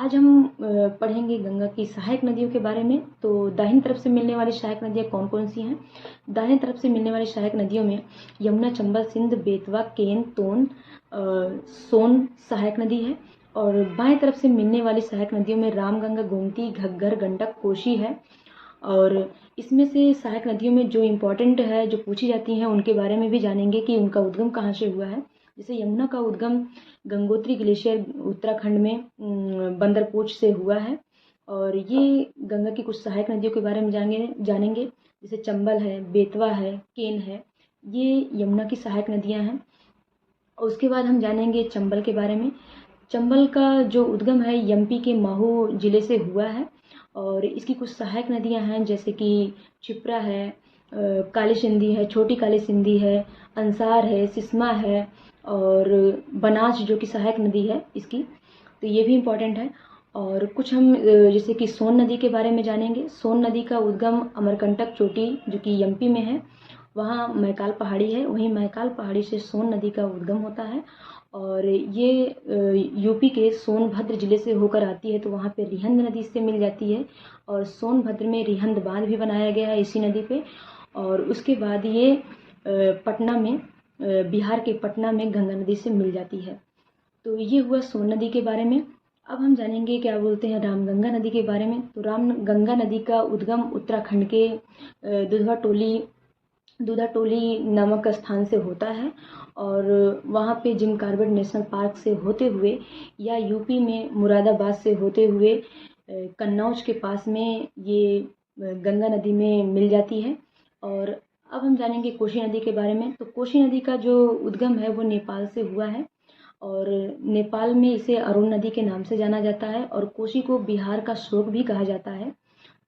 आज हम पढ़ेंगे गंगा की सहायक नदियों के बारे में। तो दाहिनी तरफ से मिलने वाली सहायक नदियाँ कौन कौन सी हैं? दाहिनी तरफ से मिलने वाली सहायक नदियों में यमुना, चंबल, सिंध, बेतवा, केन, तोन, सोन सहायक नदी है। और बाएं तरफ से मिलने वाली सहायक नदियों में रामगंगा, गोमती, घग्गर, गंडक, कोशी है। और इसमें से सहायक नदियों में जो इम्पोर्टेंट है, जो पूछी जाती हैं, उनके बारे में भी जानेंगे कि उनका उद्गम कहाँ से हुआ है। जैसे यमुना का उद्गम गंगोत्री ग्लेशियर उत्तराखंड में बंदरपोच से हुआ है। और ये गंगा की कुछ सहायक नदियों के बारे में जानेंगे। जैसे चंबल है, बेतवा है, केन है, ये यमुना की सहायक नदियाँ हैं। और उसके बाद हम जानेंगे चंबल के बारे में। चंबल का जो उद्गम है एमपी के महू जिले से हुआ है। और इसकी कुछ सहायक नदियां हैं, जैसे कि क्षिप्रा है, काली सिंधी है, छोटी काली सिंधी है, अंसार है, सिस्मा है, और बनास जो कि सहायक नदी है इसकी, तो ये भी इम्पोर्टेंट है। और कुछ हम जैसे कि सोन नदी के बारे में जानेंगे। सोन नदी का उद्गम अमरकंटक चोटी जो कि एमपी में है, वहाँ मैकाल पहाड़ी है, वहीं मैकाल पहाड़ी से सोन नदी का उद्गम होता है। और ये यूपी के सोनभद्र जिले से होकर आती है, तो वहाँ पे रिहंद नदी से मिल जाती है। और सोनभद्र में रिहंद बांध भी बनाया गया है इसी नदी पे। और उसके बाद ये पटना में, बिहार के पटना में गंगा नदी से मिल जाती है। तो ये हुआ सोन नदी के बारे में। अब हम जानेंगे क्या बोलते हैं रामगंगा नदी के बारे में। तो रामगंगा नदी का उद्गम उत्तराखंड के दूधा टोली नामक स्थान से होता है। और वहाँ पे जिम कॉर्बेट नेशनल पार्क से होते हुए या यूपी में मुरादाबाद से होते हुए कन्नौज के पास में ये गंगा नदी में मिल जाती है। और अब हम जानेंगे कोशी नदी के बारे में। तो कोशी नदी का जो उद्गम है वो नेपाल से हुआ है। और नेपाल में इसे अरुण नदी के नाम से जाना जाता है। और कोशी को बिहार का शोक भी कहा जाता है।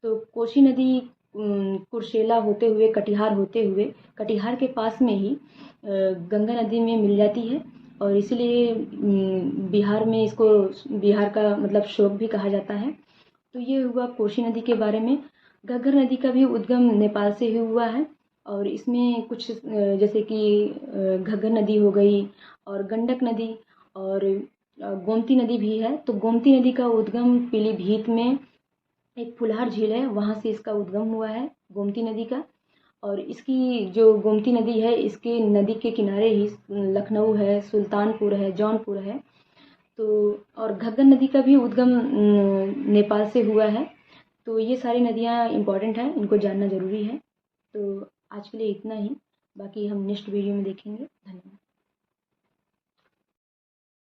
तो कोशी नदी कुर्सेला होते हुए, कटिहार होते हुए, कटिहार के पास में ही गंगा नदी में मिल जाती है। और इसलिए बिहार में इसको बिहार का मतलब शोक भी कहा जाता है। तो ये हुआ कोशी नदी के बारे में। घग्गर नदी का भी उद्गम नेपाल से ही हुआ है। और इसमें कुछ जैसे कि घग्गर नदी हो गई, और गंडक नदी, और गोमती नदी भी है। तो गोमती नदी का उद्गम पीलीभीत में एक फुलहार झील है, वहाँ से इसका उद्गम हुआ है गोमती नदी का। और इसकी जो गोमती नदी है, इसके नदी के किनारे ही लखनऊ है, सुल्तानपुर है, जौनपुर है। तो और घग्गर नदी का भी उद्गम नेपाल से हुआ है। तो ये सारी नदियाँ इम्पॉर्टेंट हैं, इनको जानना ज़रूरी है। तो आज के लिए इतना ही, बाकी हम नेक्स्ट वीडियो में देखेंगे। धन्यवाद।